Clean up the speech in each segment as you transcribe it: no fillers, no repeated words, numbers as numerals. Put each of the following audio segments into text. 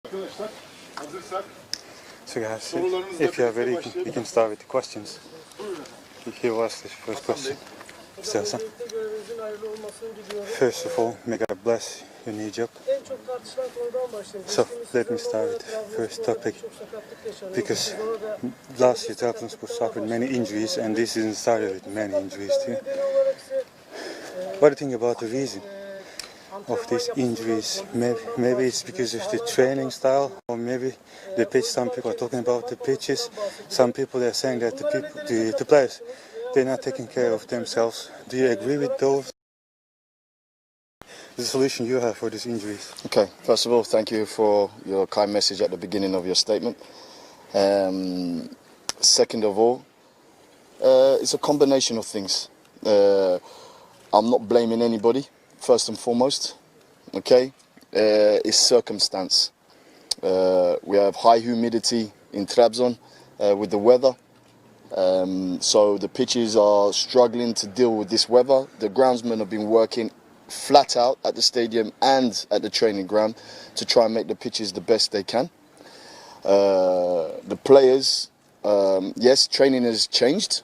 Arkadaşlar hazırsak So guys, if you are ready, we can start with the questions. Here was the first question. Istersen. First of all, may God bless your new job. So let me start with the first topic, because last year Kadromuz suffered many injuries, and this season started with many injuries too. What do you think about the reason of these injuries? Maybe it's because of the training style, or maybe the pitch. Some people are talking about the pitches. Some people are saying that the players, they're not taking care of themselves. Do you agree with those? The solution you have for these injuries? Okay, first of all, thank you for your kind message at the beginning of your statement. Second of all, it's a combination of things. I'm not blaming anybody, first and foremost. Okay, it's circumstance. We have high humidity in Trabzon with the weather. So the pitches are struggling to deal with this weather. The groundsmen have been working flat out at the stadium and at the training ground to try and make the pitches the best they can. The players, yes, training has changed.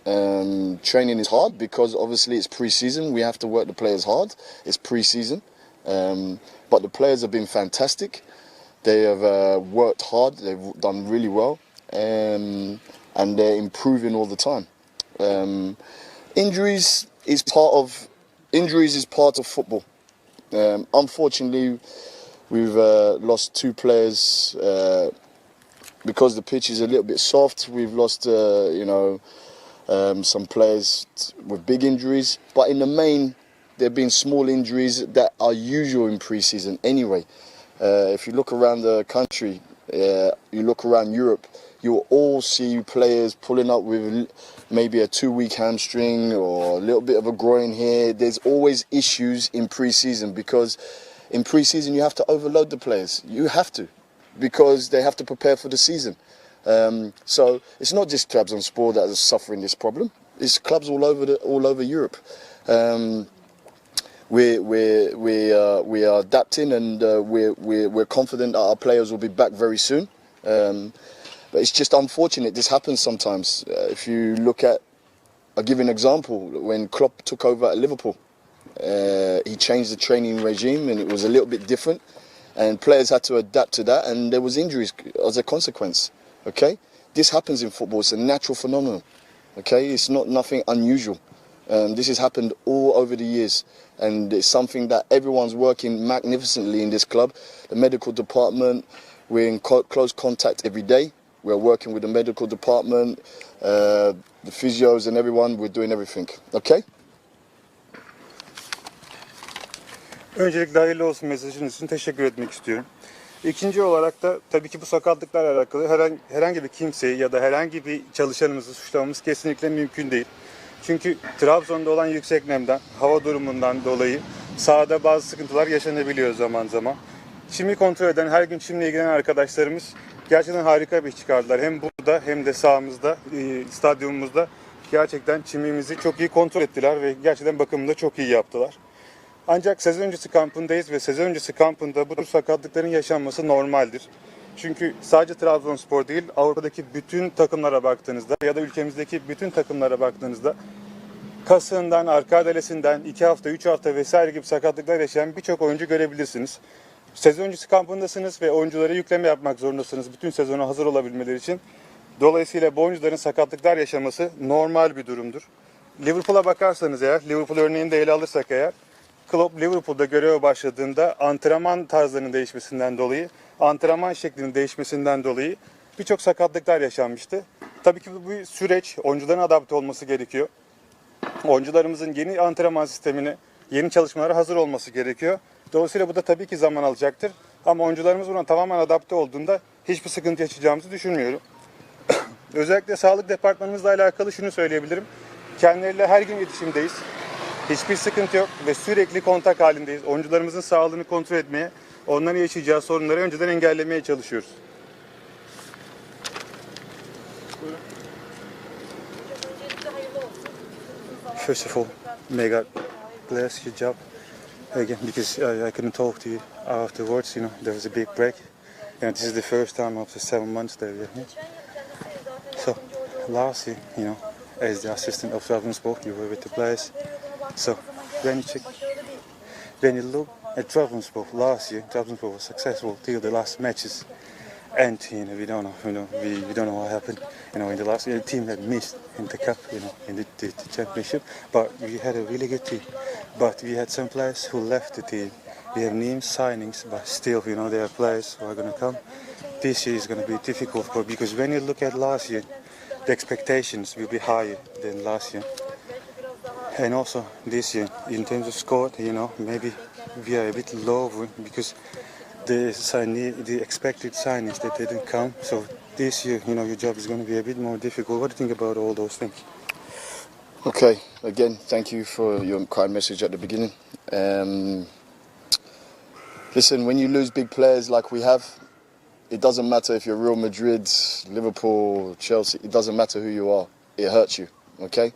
Training is hard because obviously it's pre-season. We have to work the players hard. It's pre-season. But the players have been fantastic. They have worked hard. They've done really well. And they're improving all the time. Injuries is part of football. Unfortunately, we've lost two players because the pitch is a little bit soft. We've lost, some players with big injuries. But in the main, there have been small injuries that are usual in pre-season anyway. If you look around the country, you look around Europe, you will all see players pulling up with maybe a 2-week hamstring or a little bit of a groin here. There's always issues in pre-season because in pre-season you have to overload the players. You have to, because they have to prepare for the season. So it's not just Trabzonspor that is suffering this problem. It's clubs all over Europe. We are adapting, and we're confident that our players will be back very soon. But it's just unfortunate this happens sometimes. If you look at, I'll give you an example. When Klopp took over at Liverpool, he changed the training regime and it was a little bit different, and players had to adapt to that, and there was injuries as a consequence. Okay, this happens in football. It's a natural phenomenon. Okay, it's not nothing unusual. This has happened all over the years, and it's something that everyone's working magnificently in this club. The medical department, we're in close contact every day. We're working with the medical department, the physios and everyone. We're doing everything. Okay? Öncelikle hayırlı olsun mesajınız için teşekkür etmek istiyorum. İkinci olarak da tabii ki bu sakatlıklarla alakalı herhangi bir kimseyi ya da herhangi bir çalışanımızı suçlamamız kesinlikle mümkün değil. Çünkü Trabzon'da olan yüksek nemden, hava durumundan dolayı sahada bazı sıkıntılar yaşanabiliyor zaman zaman. Çimi kontrol eden, her gün çimle ilgilenen arkadaşlarımız gerçekten harika bir iş çıkardılar. Hem burada hem de sahamızda, stadyumumuzda gerçekten çimimizi çok iyi kontrol ettiler ve gerçekten bakımını da çok iyi yaptılar. Ancak sezon öncesi kampındayız ve sezon öncesi kampında bu sakatlıkların yaşanması normaldir. Çünkü sadece Trabzonspor değil, Avrupa'daki bütün takımlara baktığınızda ya da ülkemizdeki bütün takımlara baktığınızda kasığından, arka adalesinden 2 hafta, 3 hafta vesaire gibi sakatlıklar yaşayan birçok oyuncu görebilirsiniz. Sezon öncesi kampındasınız ve oyunculara yükleme yapmak zorundasınız bütün sezona hazır olabilmeleri için. Dolayısıyla bu oyuncuların sakatlıklar yaşaması normal bir durumdur. Liverpool'a bakarsanız eğer, Liverpool örneğini de ele alırsak eğer, Klopp Liverpool'da göreve başladığında antrenman tarzlarının değişmesinden dolayı, antrenman şeklinin değişmesinden dolayı birçok sakatlıklar yaşanmıştı. Tabii ki bu bir süreç, oyuncuların adapte olması gerekiyor. Oyuncularımızın yeni antrenman sistemine, yeni çalışmalara hazır olması gerekiyor. Dolayısıyla bu da tabii ki zaman alacaktır. Ama oyuncularımız buna tamamen adapte olduğunda hiçbir sıkıntı yaşayacağımızı düşünmüyorum. Özellikle sağlık departmanımızla alakalı şunu söyleyebilirim. Kendileriyle her gün iletişimdeyiz. Hiçbir sıkıntı yok ve sürekli kontak halindeyiz. Oyuncularımızın sağlığını kontrol etmeye, onların yaşayacağı sorunları önceden engellemeye çalışıyoruz. First of all, may God bless your job again, because I couldn't talk to you afterwards. There was a big break. this is the first time after 7 months that we're here. So last year, as the assistant of Trabzonspor, you were with the players. So when you look at Trabzonspor last year, Trabzonspor was successful till the last matches, and we don't know, we don't know what happened. In the last year, the team had missed in the cup, in the championship, but we had a really good team. But we had some players who left the team. We have named signings, but still, there are players who are going to come. This year is going to be difficult, because when you look at last year, the expectations will be higher than last year. And also this year, in terms of squad, maybe we are a bit low because the expected signings that didn't come. So this year, your job is going to be a bit more difficult. What do you think about all those things? Okay, again, thank you for your kind message at the beginning. Listen, when you lose big players like we have, it doesn't matter if you're Real Madrid, Liverpool, Chelsea, it doesn't matter who you are, it hurts you, okay?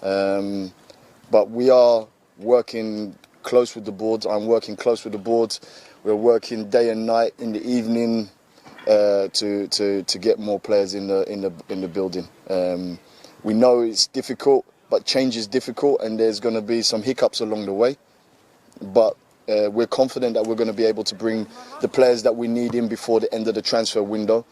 But we are working close with the board. I'm working close with the board. We're working day and night in the evening to get more players in the building. We know it's difficult, but change is difficult, and there's going to be some hiccups along the way. But we're confident that we're going to be able to bring the players that we need in before the end of the transfer window.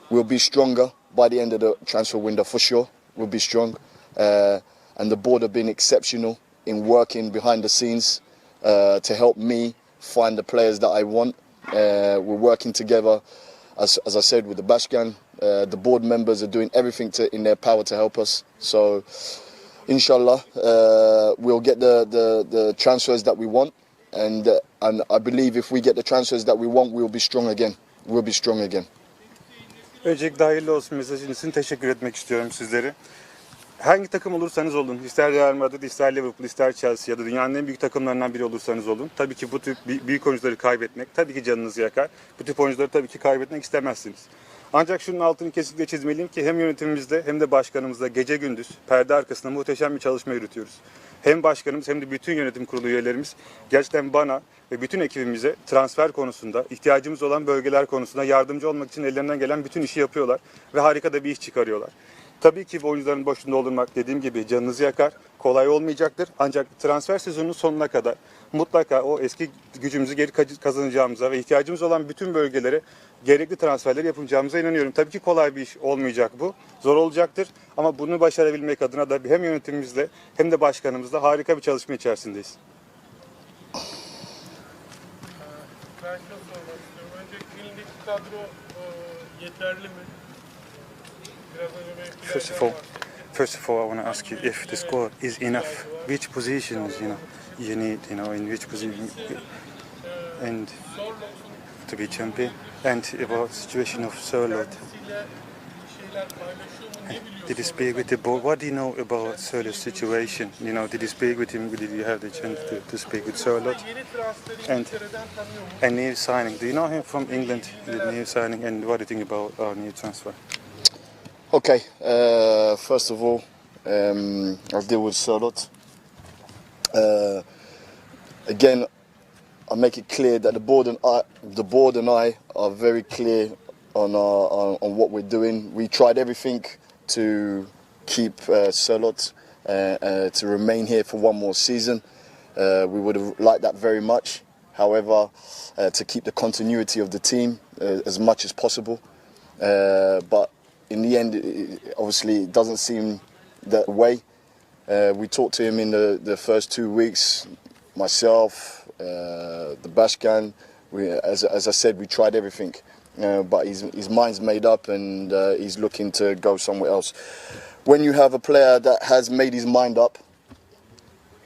We'll be stronger by the end of the transfer window for sure. We'll be strong. And the board have been exceptional in working behind the scenes to help me find the players that I want. We're working together, as I said, with the Bashkan. The board members are doing everything in their power to help us. So, inshallah, we'll get the transfers that we want. And I believe if we get the transfers that we want, we'll be strong again. We'll be strong again. Öncelikle hayırlı olsun mesajınız için teşekkür etmek istiyorum sizlere. Hangi takım olursanız olun, ister Real Madrid, ister Liverpool, ister Chelsea ya da dünyanın en büyük takımlarından biri olursanız olun. Tabii ki bu tip büyük oyuncuları kaybetmek tabii ki canınızı yakar. Bu tip oyuncuları tabii ki kaybetmek istemezsiniz. Ancak şunun altını kesinlikle çizmeliyim ki hem yönetimimizde hem de başkanımızda gece gündüz perde arkasında muhteşem bir çalışma yürütüyoruz. Hem başkanımız hem de bütün yönetim kurulu üyelerimiz gerçekten bana ve bütün ekibimize transfer konusunda, ihtiyacımız olan bölgeler konusunda yardımcı olmak için ellerinden gelen bütün işi yapıyorlar ve harika da bir iş çıkarıyorlar. Tabii ki bu oyuncuların başında olmak dediğim gibi canınızı yakar, kolay olmayacaktır. Ancak transfer sezonunun sonuna kadar mutlaka o eski gücümüzü geri kazanacağımıza ve ihtiyacımız olan bütün bölgelere gerekli transferleri yapacağımıza inanıyorum. Tabii ki kolay bir iş olmayacak bu, zor olacaktır. Ama bunu başarabilmek adına da hem yönetimimizle hem de başkanımızla harika bir çalışma içerisindeyiz. Ben şunu sormak istiyorum. Önce elindeki kadro yeterli mi? Biraz önce belki First of all, I want to ask you if the squad is enough. Which positions, you need, in which position, and to be champion. And about the situation of Sörloth. Did you speak with the board? What do you know about Sörloth's situation? Did you speak with him? Did you have the chance to speak with Sörloth? And new signing. Do you know him from England? The new signing, and what do you think about our new transfer? Okay, first of all, I'll deal with Sörloth. Again, I make it clear that the board and I are very clear on what we're doing. We tried everything to keep Sörloth to remain here for one more season. We would have liked that very much. However, to keep the continuity of the team as much as possible, but in the end, obviously, it doesn't seem that way. We talked to him in the first 2 weeks, myself, the Bashkan. As I said, we tried everything, but his mind's made up and he's looking to go somewhere else. When you have a player that has made his mind up,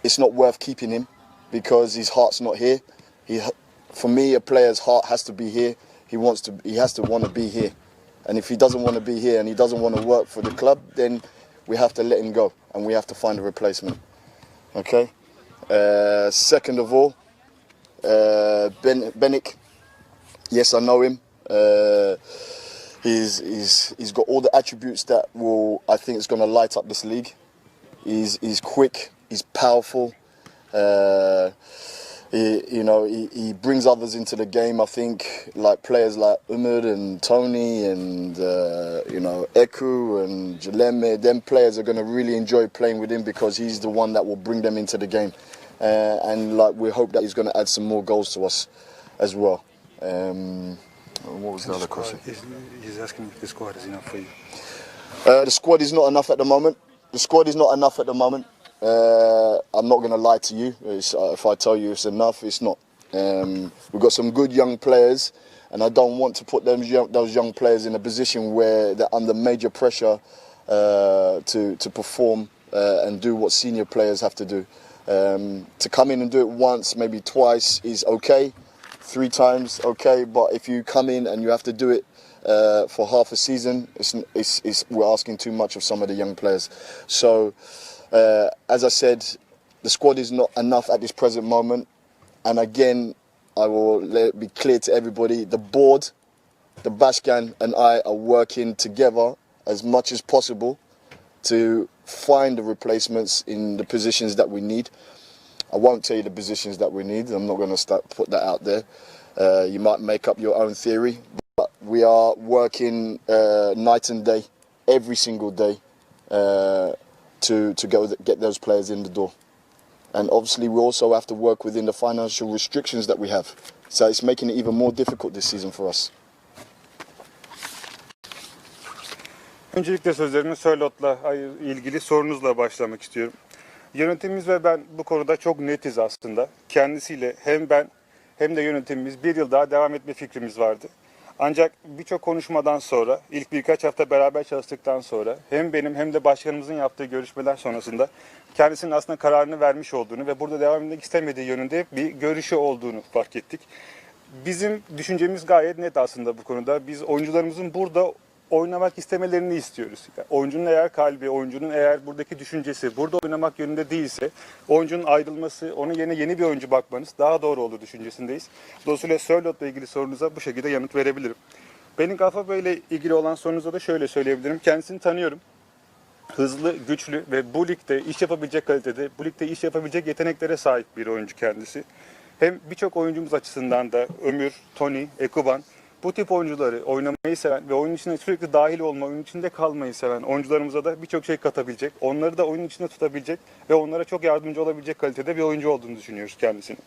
it's not worth keeping him because his heart's not here. For me, a player's heart has to be here. He has to want to be here. And if he doesn't want to be here and he doesn't want to work for the club, then we have to let him go and we have to find a replacement. Okay? Second of all, Benik. Yes, I know him. He's got all the attributes that I think is going to light up this league. He's quick, he's powerful. he brings others into the game. I think like players like Umar and Tony and Eku and Jaleme, them players are going to really enjoy playing with him because he's the one that will bring them into the game. And like we hope that he's going to add some more goals to us as well. What was the other question? He's asking if the squad is enough for you. The squad is not enough at the moment. I'm not going to lie to you. If I tell you it's enough, it's not. We've got some good young players, and I don't want to put those young players in a position where they're under major pressure to perform and do what senior players have to do. To come in and do it once, maybe twice is okay. 3 times, okay. But if you come in and you have to do it for half a season, we're asking too much of some of the young players. So, as I said, the squad is not enough at this present moment. And again, I will let it be clear to everybody, the board, the Bashkan and I are working together as much as possible to find the replacements in the positions that we need. I won't tell you the positions that we need. I'm not going to put that out there. You might make up your own theory. But we are working night and day, every single day, to get those players in the door. And obviously we also have to work within the financial restrictions that we have. So it's making it even more difficult this season for us. Öncelikle sözlerimi Sörlot'la ilgili sorunuzla başlamak istiyorum. Yönetimimiz ve ben bu konuda çok netiz aslında. Kendisiyle hem ben hem de yönetimimiz bir yıl daha devam etme fikrimiz vardı. Ancak birçok konuşmadan sonra, ilk birkaç hafta beraber çalıştıktan sonra hem benim hem de başkanımızın yaptığı görüşmeler sonrasında kendisinin aslında kararını vermiş olduğunu ve burada devam etmek istemediği yönünde bir görüşü olduğunu fark ettik. Bizim düşüncemiz gayet net aslında bu konuda. Biz oyuncularımızın burada oynamak istemelerini istiyoruz. Yani oyuncunun eğer kalbi, oyuncunun eğer buradaki düşüncesi burada oynamak yönünde değilse oyuncunun ayrılması, onun yerine yeni bir oyuncu bakmanız daha doğru olur düşüncesindeyiz. Dolayısıyla Sörlot'la ilgili sorunuza bu şekilde yanıt verebilirim. Benim kafa böyle ilgili olan sorunuza da şöyle söyleyebilirim. Kendisini tanıyorum. Hızlı, güçlü ve bu ligde iş yapabilecek kalitede, bu ligde iş yapabilecek yeteneklere sahip bir oyuncu kendisi. Hem birçok oyuncumuz açısından da Ömür, Tony, Ekuban, bu tip oyuncuları oynamayı seven ve oyunun içine sürekli dahil olma, oyunun içinde kalmayı seven oyuncularımıza da birçok şey katabilecek, onları da oyunun içinde tutabilecek ve onlara çok yardımcı olabilecek kalitede bir oyuncu olduğunu düşünüyoruz kendisini.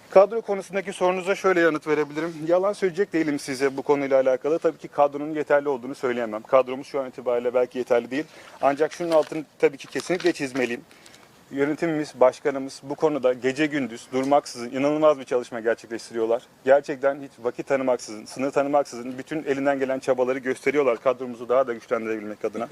Kadro konusundaki sorunuza şöyle yanıt verebilirim. Yalan söyleyecek değilim size bu konuyla alakalı. Tabii ki kadronun yeterli olduğunu söyleyemem. Kadromuz şu an itibariyle belki yeterli değil. Ancak şunun altını tabii ki kesinlikle çizmeliyim. Yönetimimiz, başkanımız bu konuda gece gündüz durmaksızın inanılmaz bir çalışma gerçekleştiriyorlar. Gerçekten hiç vakit tanımaksızın, sınır tanımaksızın bütün elinden gelen çabaları gösteriyorlar kadromuzu daha da güçlendirebilmek adına.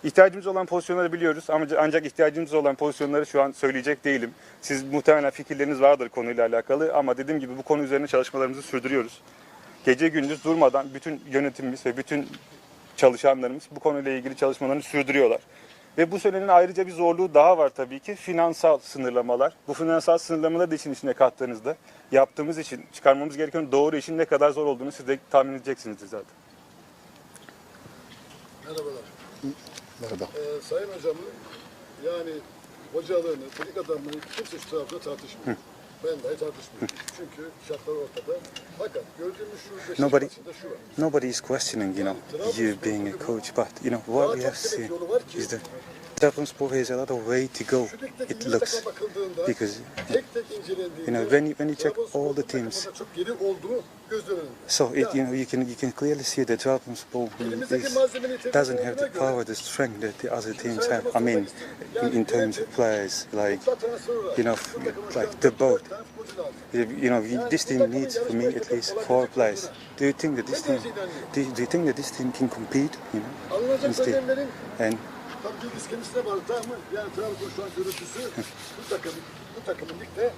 İhtiyacımız olan pozisyonları biliyoruz ancak ihtiyacımız olan pozisyonları şu an söyleyecek değilim. Siz muhtemelen fikirleriniz vardır konuyla alakalı ama dediğim gibi bu konu üzerine çalışmalarımızı sürdürüyoruz. Gece gündüz durmadan bütün yönetimimiz ve bütün çalışanlarımız bu konuyla ilgili çalışmalarını sürdürüyorlar. Ve bu söylenenin ayrıca bir zorluğu daha var tabii ki finansal sınırlamalar. Bu finansal sınırlamaları da işin içine kattığınızda yaptığımız için çıkarmamız gereken doğru işin ne kadar zor olduğunu siz de tahmin edeceksinizdir zaten. Merhabalar. Merhaba. Sayın hocamın yani hocalığını, teknik adamlığını kimse şu tarafta tartışmıyor. Ben dahi tartışmıyorum. Çünkü şartlar ortada. Fakat gördüğümüz şu Beşiktaş maçında şu var. Nobody is questioning, you being a coach, but what we have seen is that Trabzonspor has a lot of way to go. It looks because when you check all the teams, so you can clearly see that Trabzonspor doesn't have the power, the strength that the other teams have. I mean, in terms of players, like the boat. This team needs, for me at least, 4 players. Do you think that this team? Do you think that this team can compete? And tabii biz kendisine varız ama yani Trabzon şu an görüntüsü bu takımın ligde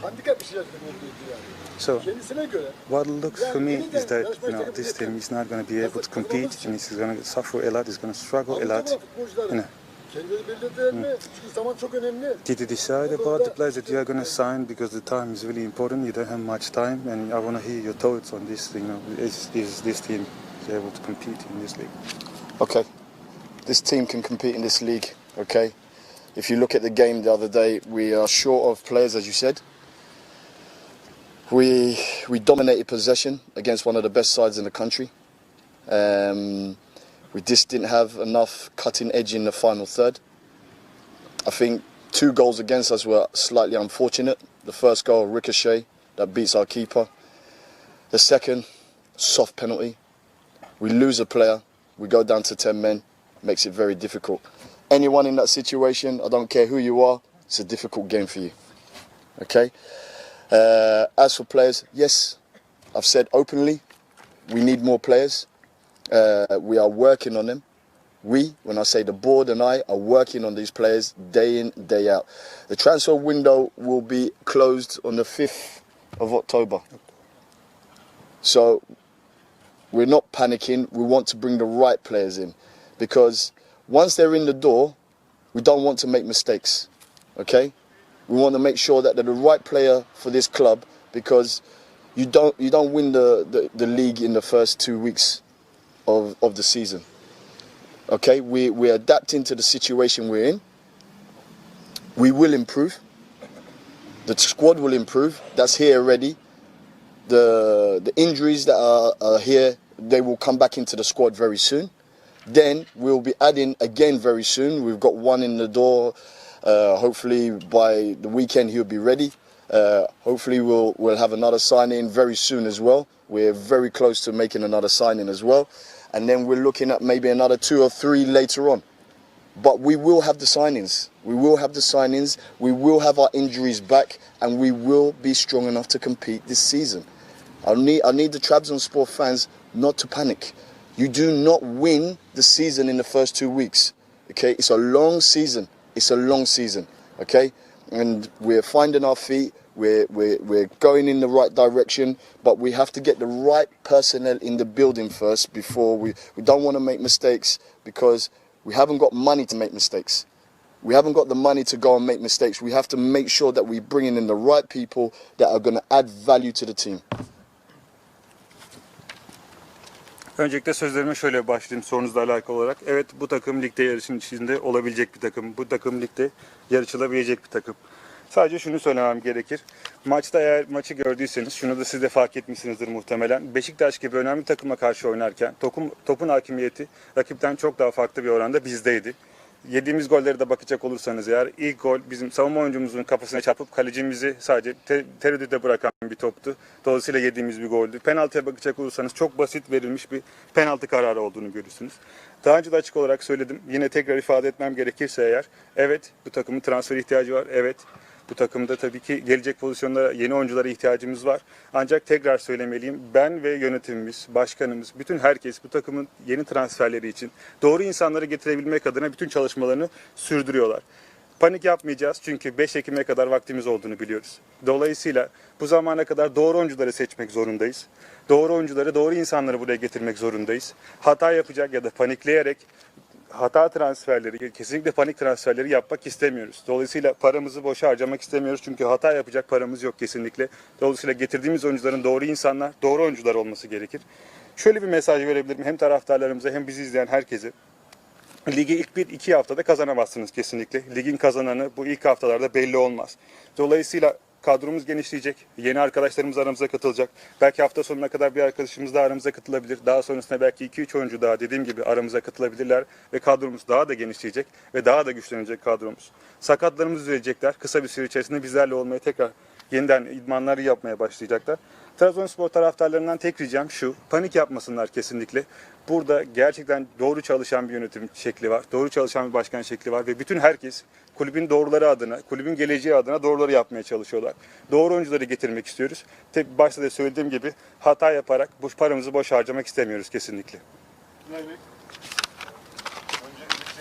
handikap işaretleri olduğu yani. So, Kendisine göre what looks for me is that this team is not going to be able to compete, and he's going to suffer a lot. He's going to struggle a lot. Kendileri belirlediler mi? Çünkü zaman çok önemli. Did you decide about the players that you are going to sign because the time is really important? You don't have much time, and I want to hear your thoughts on this. Is this team able to compete in this league? Okay. This team can compete in this league, okay? If you look at the game the other day, we are short of players, as you said. We dominated possession against one of the best sides in the country. We just didn't have enough cutting edge in the final third. I think 2 goals against us were slightly unfortunate. The first goal, ricochet, that beats our keeper. The second, soft penalty. We lose a player, we go down to 10 men, makes it very difficult. Anyone in that situation, I don't care who you are, it's a difficult game for you. Okay? As for players, yes, I've said openly, we need more players. We are working on them. We, when I say the board and I, are working on these players day in, day out. The transfer window will be closed on the 5th of October. So we're not panicking. We want to bring the right players in, because once they're in the door, we don't want to make mistakes. Okay? We want to make sure that they're the right player for this club, because you don't win the league in the first 2 weeks of the season. Okay, we're adapting to the situation we're in. We will improve. The squad will improve. That's here already. The injuries that are here, they will come back into the squad very soon. Then we'll be adding again very soon. We've got one in the door. Hopefully by the weekend he'll be ready. Hopefully we'll have another signing very soon as well. We're very close to making another signing as well. And then we're looking at maybe another 2 or 3 later on. But we will have the signings. We will have the signings. We will have our injuries back, and we will be strong enough to compete this season. I need the Trabzonspor fans not to panic. You do not win the season in the first 2 weeks. Okay, it's a long season. It's a long season. Okay, and we're finding our feet. We're going in the right direction, but we have to get the right personnel in the building first before we don't want to make mistakes, because we haven't got money to make mistakes. We haven't got the money to go and make mistakes. We have to make sure that we bring in the right people that are going to add value to the team. Öncelikle sözlerime şöyle başlayayım sorunuzla alakalı olarak. Evet, bu takım ligde yarışın içinde olabilecek bir takım. Bu takım ligde yarışılabilecek bir takım. Sadece şunu söylemem gerekir. Maçta eğer maçı gördüyseniz, şunu da siz de fark etmişsinizdir muhtemelen. Beşiktaş gibi önemli takıma karşı oynarken topun hakimiyeti rakipten çok daha farklı bir oranda bizdeydi. Yediğimiz golleri de bakacak olursanız eğer, ilk gol bizim savunma oyuncumuzun kafasına çarpıp kalecimizi sadece tereddüte bırakan bir toptu. Dolayısıyla yediğimiz bir goldü. Penaltıya bakacak olursanız çok basit verilmiş bir penaltı kararı olduğunu görürsünüz. Daha önce de açık olarak söyledim. Yine tekrar ifade etmem gerekirse eğer, evet bu takımın transfer ihtiyacı var. Evet, bu takımda tabii ki gelecek pozisyonlara, yeni oyunculara ihtiyacımız var. Ancak tekrar söylemeliyim, ben ve yönetimimiz, başkanımız, bütün herkes bu takımın yeni transferleri için doğru insanları getirebilmek adına bütün çalışmalarını sürdürüyorlar. Panik yapmayacağız çünkü 5 Ekim'e kadar vaktimiz olduğunu biliyoruz. Dolayısıyla bu zamana kadar doğru oyuncuları seçmek zorundayız. Doğru oyuncuları, doğru insanları buraya getirmek zorundayız. Hata yapacak ya da panikleyerek hata transferleri, kesinlikle panik transferleri yapmak istemiyoruz. Dolayısıyla paramızı boşa harcamak istemiyoruz çünkü hata yapacak paramız yok kesinlikle. Dolayısıyla getirdiğimiz oyuncuların doğru insanlar, doğru oyuncular olması gerekir. Şöyle bir mesaj verebilirim hem taraftarlarımıza hem bizi izleyen herkese. Ligi ilk 1-2 haftada kazanamazsınız kesinlikle. Ligin kazananı bu ilk haftalarda belli olmaz. Dolayısıyla kadromuz genişleyecek. Yeni arkadaşlarımız aramıza katılacak. Belki hafta sonuna kadar bir arkadaşımız daha aramıza katılabilir. Daha sonrasında belki 2-3 oyuncu daha dediğim gibi aramıza katılabilirler. Ve kadromuz daha da genişleyecek ve daha da güçlenecek kadromuz. Sakatlarımız düzelecekler. Kısa bir süre içerisinde bizlerle olmaya tekrar yeniden idmanları yapmaya başlayacaklar. Trabzonspor taraftarlarından tek ricam şu, panik yapmasınlar kesinlikle. Burada gerçekten doğru çalışan bir yönetim şekli var, doğru çalışan bir başkan şekli var ve bütün herkes kulübün doğruları adına, kulübün geleceği adına doğruları yapmaya çalışıyorlar. Doğru oyuncuları getirmek istiyoruz. Başta da söylediğim gibi hata yaparak bu paramızı boş harcamak istemiyoruz kesinlikle. Öncelikle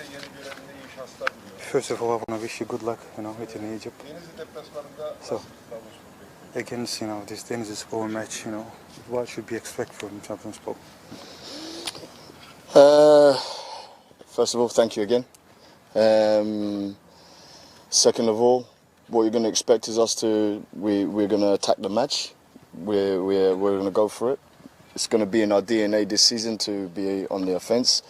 yeni görevinde iyi şanslar diliyorum. First of all, I want to wish you good luck, within Egypt. Denizli deplasmanında So, against, this Denizlispor match, what should be expected from Trabzonspor? First of all, thank you again. Second of all, what you're going to expect is us to we're going to attack the match. We're going to go for it. It's going to be in our DNA this season to be on the offense.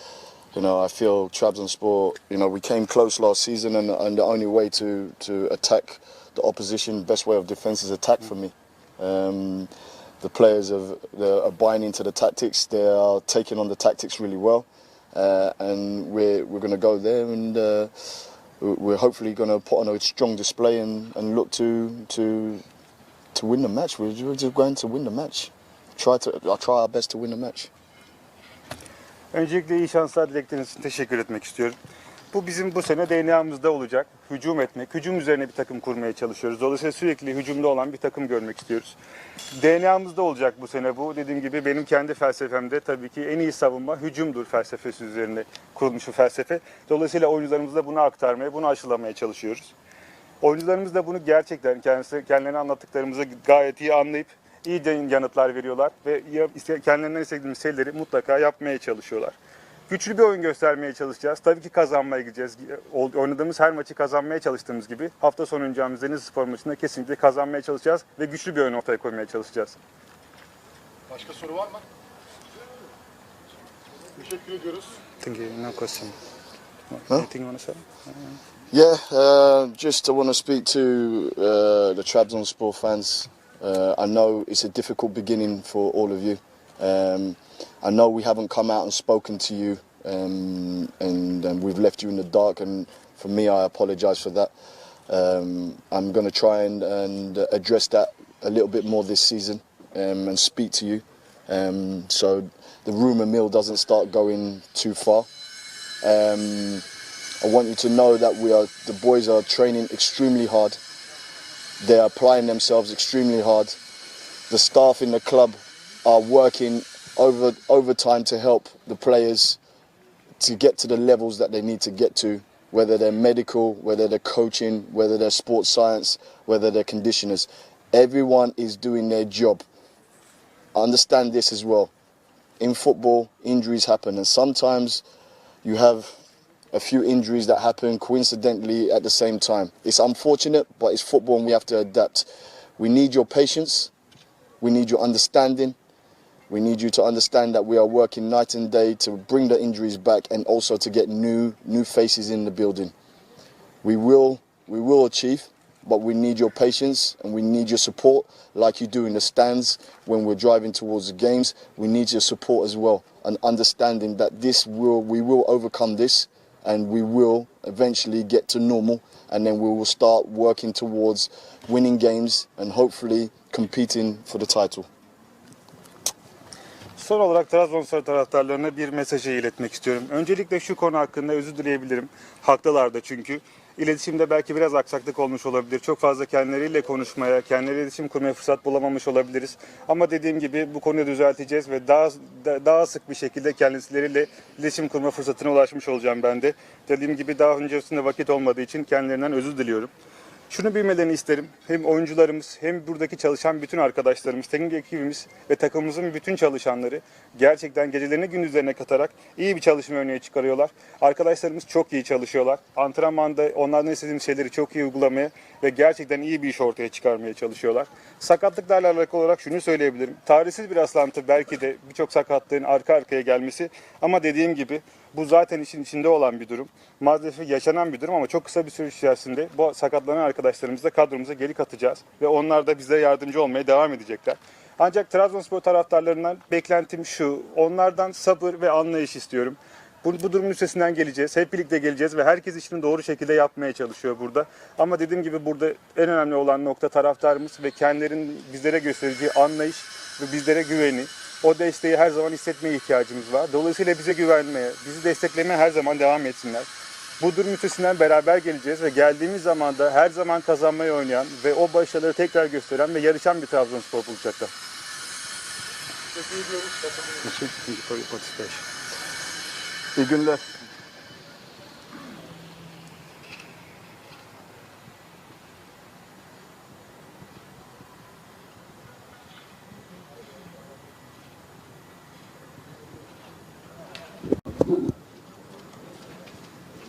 I feel Trabzonspor. We came close last season, and the only way to attack the opposition, best way of defense is attack for me. The players are buying into the tactics. They are taking on the tactics really well, and we're going to go there and we're hopefully going to put on a strong display and look to win the match. We're just going to win the match. I'll try our best to win the match. Öncelikle iyi şanslar dilekleriniz için teşekkür etmek istiyorum. Bu bizim bu sene DNA'mızda olacak. Hücum etmek, hücum üzerine bir takım kurmaya çalışıyoruz. Dolayısıyla sürekli hücumda olan bir takım görmek istiyoruz. DNA'mızda olacak bu sene bu. Dediğim gibi benim kendi felsefemde tabii ki en iyi savunma hücumdur felsefesi üzerine kurulmuş bir felsefe. Dolayısıyla oyuncularımıza bunu aktarmaya, bunu aşılamaya çalışıyoruz. Oyuncularımız da bunu gerçekten kendilerine anlattıklarımızı gayet iyi anlayıp iyi yanıtlar veriyorlar ve kendilerinden istediğimiz şeyleri mutlaka yapmaya çalışıyorlar. Güçlü bir oyun göstermeye çalışacağız. Tabii ki kazanmaya gideceğiz. Oynadığımız her maçı kazanmaya çalıştığımız gibi hafta sonu oynayacağımız Denizlispor maçında kesinlikle kazanmaya çalışacağız ve güçlü bir oyun ortaya koymaya çalışacağız. Başka soru var mı? Teşekkür ediyoruz. Thank you. No question. Huh? Anything you want to say? Yeah, just I want to speak to the Trabzonspor fans. I know it's a difficult beginning for all of you. I know we haven't come out and spoken to you, and we've left you in the dark. And for me, I apologise for that. I'm going to try and address that a little bit more this season and speak to you, so the rumour mill doesn't start going too far. I want you to know that the boys are training extremely hard. They are applying themselves extremely hard. The staff in the club are working overtime to help the players to get to the levels that they need to get to, whether they're medical, whether they're coaching, whether they're sports science, whether they're conditioners. Everyone is doing their job. Understand this as well. In football, injuries happen, and sometimes you have a few injuries that happen coincidentally at the same time. It's unfortunate, but it's football and we have to adapt. We need your patience. We need your understanding. We need you to understand that we are working night and day to bring the injuries back and also to get new faces in the building. We will achieve, but we need your patience and we need your support like you do in the stands when we're driving towards the games. We need your support as well and understanding that we will overcome this and we will eventually get to normal, and then we will start working towards winning games and hopefully competing for the title. Son olarak Trabzonspor taraftarlarına bir mesajı iletmek istiyorum. Öncelikle şu konu hakkında özür dileyebilirim. Haklılar da çünkü. İletişimde belki biraz aksaklık olmuş olabilir. Çok fazla kendileriyle konuşmaya, kendileriyle iletişim kurmaya fırsat bulamamış olabiliriz. Ama dediğim gibi bu konuyu düzelteceğiz ve daha sık bir şekilde kendileriyle iletişim kurma fırsatına ulaşmış olacağım ben de. Dediğim gibi daha öncesinde vakit olmadığı için kendilerinden özür diliyorum. Şunu bilmelerini isterim. Hem oyuncularımız hem buradaki çalışan bütün arkadaşlarımız, teknik ekibimiz ve takımımızın bütün çalışanları gerçekten gecelerini gündüzlerine katarak iyi bir çalışma örneği çıkarıyorlar. Arkadaşlarımız çok iyi çalışıyorlar. Antrenmanda onlardan istediğim şeyleri çok iyi uygulamaya ve gerçekten iyi bir iş ortaya çıkarmaya çalışıyorlar. Sakatlıklarla alakalı olarak şunu söyleyebilirim. Tarihsiz bir rastlantı belki de birçok sakatlığın arka arkaya gelmesi, ama dediğim gibi bu zaten işin içinde olan bir durum. Maalesef yaşanan bir durum ama çok kısa bir süre içerisinde bu sakatlanan arkadaşlarımızı da kadromuza geri katacağız. Ve onlar da bize yardımcı olmaya devam edecekler. Ancak Trabzonspor taraftarlarından beklentim şu: onlardan sabır ve anlayış istiyorum. Bu durumun üstesinden geleceğiz. Hep birlikte geleceğiz ve herkes işini doğru şekilde yapmaya çalışıyor burada. Ama dediğim gibi burada en önemli olan nokta taraftarımız ve kendilerinin bizlere göstereceği anlayış ve bizlere güveni. O desteği her zaman hissetmeye ihtiyacımız var. Dolayısıyla bize güvenmeye, bizi desteklemeye her zaman devam etsinler. Bu durum üstesinden beraber geleceğiz ve geldiğimiz zaman da her zaman kazanmayı oynayan ve o başarıları tekrar gösteren ve yarışan bir Trabzonspor bulacaklar. Teşekkür ediyoruz. Teşekkür ederim. İyi günler.